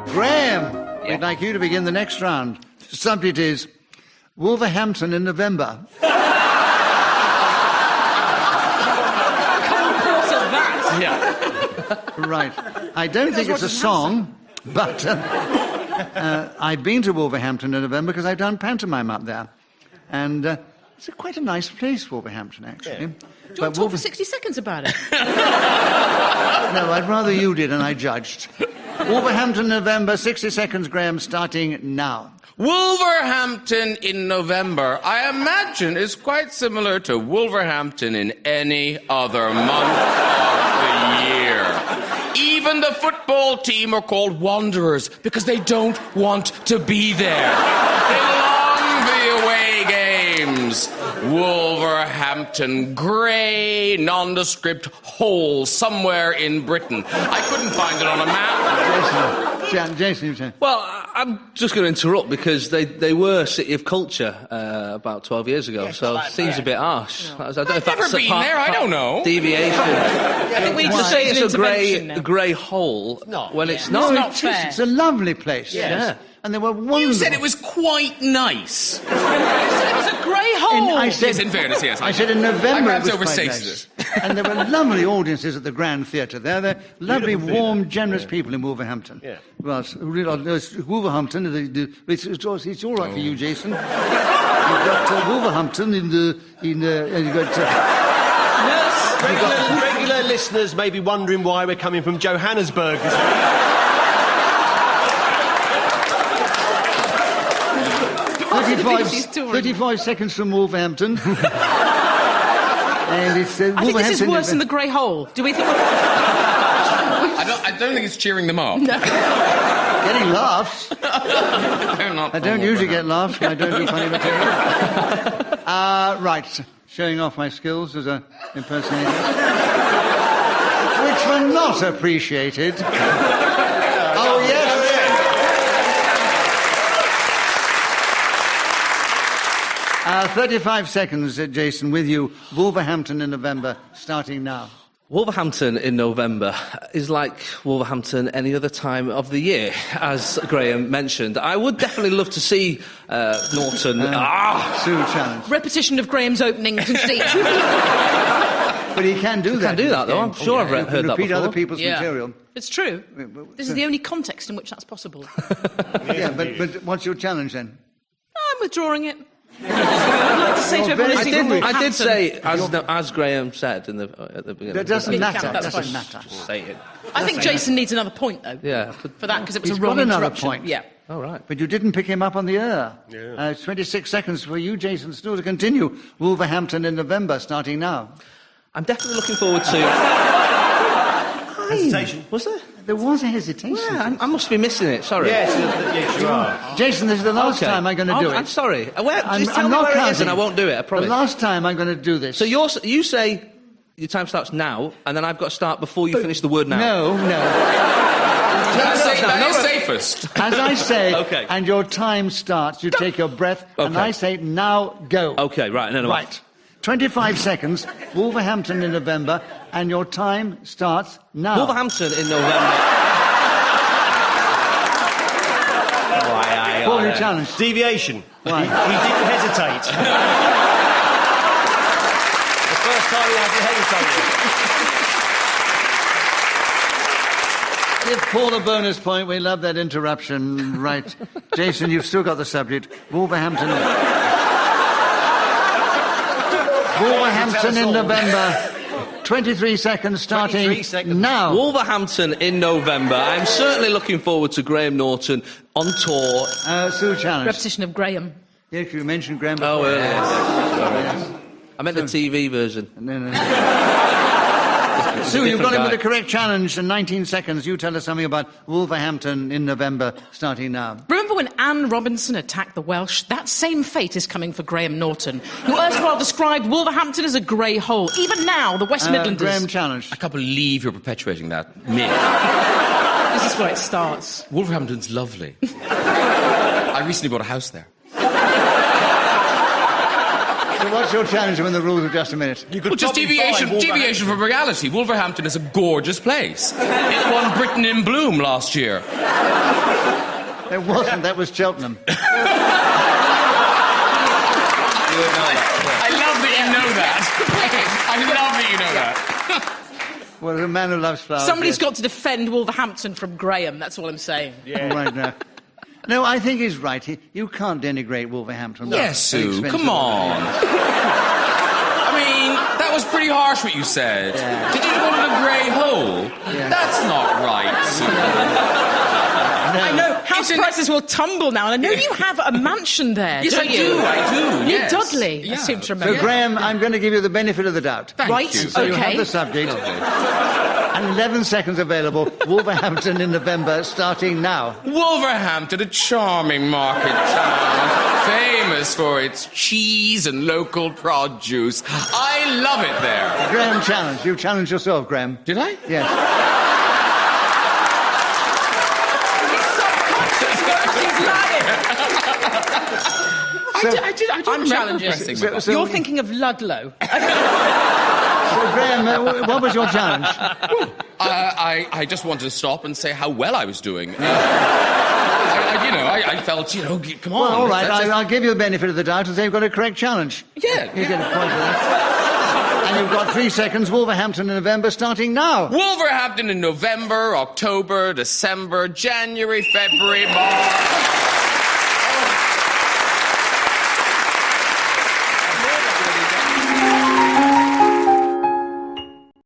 Graham, we'd like you to begin the next round. The subject is Wolverhampton in November. Yeah. Right. I don't think it's a song, but I've been to Wolverhampton in November because I've done pantomime up there. And it's quite a nice place, Wolverhampton, actually. Yeah. Do you want to talk for 60 seconds about it? No, I'd rather you did and I judged. Wolverhampton, November, 60 seconds, Graham, starting now. Wolverhampton in November, I imagine, is quite similar to Wolverhampton in any other month of the year. Even the football team are called Wanderers because they don't want to be there. They long for the away games. Wolverhampton, grey, nondescript hole somewhere in Britain. I couldn't find it on a map. Jason, you say. Well, I'm just going to interrupt because they were City of Culture about 12 years ago, so it seems a bit harsh. I don't know if I've never been there, I don't know. Deviation. I think we need to To say an it's a intervention grey hole when it's not. It's not fair. It's a lovely place. Yeah. And they were wonderful. You said it was quite nice. You said it was a grey hole. Yes, in fairness, yes. I said in November I it perhaps was quite overstated nice. it. And there were lovely audiences at the Grand Theatre there. They're lovely, warm, generous people in Wolverhampton. Yeah. Well, Wolverhampton, it's all right for you, Jason. You've got Wolverhampton you've got... Regular listeners may be wondering why we're coming from Johannesburg. 35 seconds from Wolverhampton. And it's I think this is worse than the grey hole. Do we think... I don't think it's cheering them up. No. Getting laughs. I don't usually get laughs when I don't do funny material. Right. Showing off my skills as an impersonator. Which were not appreciated. Oh, yes. 35 seconds, Jason, with you. Wolverhampton in November, starting now. Wolverhampton in November is like Wolverhampton any other time of the year, as Graham mentioned. I would definitely love to see Norton... Sue challenge. Repetition of Graham's opening conceit. But he can do that. He can do that, though. I'm sure I've heard that before. Repeat other people's material. It's true. This is the only context in which that's possible. Yeah, but what's your challenge, then? I'm withdrawing it. I'd like to say to everyone... I did say, as Graham said at the beginning... That doesn't matter. That's Doesn't fine. matter. Just say it. I think Jason needs another point, though. Yeah. For that, because it was He's a wrong got another interruption. point. Yeah. All right. But you didn't pick him up on the air. Yeah. 26 seconds for you, Jason, still to continue. Wolverhampton in November, starting now. I'm definitely looking forward to... Hesitation. Was there? There was a hesitation. Yeah, I must be missing it, sorry. Yes, you are. Jason, this is the last time I'm going to do it. I'm sorry. Just tell I'm me not where it is counting. and I won't do it, I promise. The last time I'm going to do this. So you say your time starts now, and then I've got to start before you finish the word now. No. That is safest. As I say, Okay. and your time starts, you take your breath, and Okay. I say, now go. Okay, right. No. Right. 25 seconds, Wolverhampton in November, and your time starts now. Wolverhampton in November. Paul, you challenged. Deviation. Why? He didn't hesitate. The first time he hasn't hesitated. Give Paul a bonus point. We love that interruption. Right. Jason, you've still got the subject. Wolverhampton in November. 23 seconds starting 23 seconds. now. Wolverhampton in November. I'm certainly looking forward to Graham Norton on tour. Sue challenge. Repetition of Graham. Yes, you mentioned Graham before. Oh, earlier. Yes. I meant the TV version. No. Sue, you've got him with the correct challenge in 19 seconds. You tell us something about Wolverhampton in November, starting now. Remember when Anne Robinson attacked the Welsh? That same fate is coming for Graham Norton, who erstwhile described Wolverhampton as a grey hole. Even now, the West Midlanders... Graham challenge. I can't believe you're perpetuating that myth. This is where it starts. Wolverhampton's lovely. I recently bought a house there. So what's your challenge when the rules of just a minute? Well, just deviation from reality. Wolverhampton is a gorgeous place. It won Britain in Bloom last year. It wasn't. That was Cheltenham. I love that you know that. I love that you know that. Well, a man who loves flowers. Somebody's got to defend Wolverhampton from Graham, that's all I'm saying. Yeah. Right now. No, I think he's right. You can't denigrate Wolverhampton. Yes, Sue, come on. I mean, that was pretty harsh what you said. Yeah. Did you call it a grey hole? Yeah. That's not right, Sue. I know, house prices will tumble now, and I know you have a mansion there, Yes, don't I you? do, Near yes. Dudley, I Yeah. seem to So, remember. Graham, I'm going to give you the benefit of the doubt. Thank Right, you. So you have okay. the subject. And 11 seconds available. Wolverhampton in November, starting now. Wolverhampton, a charming market town, famous for its cheese and local produce. I love it there. Graham challenge. You challenged yourself, Graham. Did I? Yes. I did I'm remember challenging. pressing So- my so- You're thinking of Ludlow. So, Graham, what was your challenge? I just wanted to stop and say how well I was doing. I felt, come on. Well, all right, let's- I'll give you the benefit of the doubt and say you've got a correct challenge. Yeah. You get a point for that. And you've got 3 seconds. Wolverhampton in November, starting now. Wolverhampton in November, October, December, January, February, March.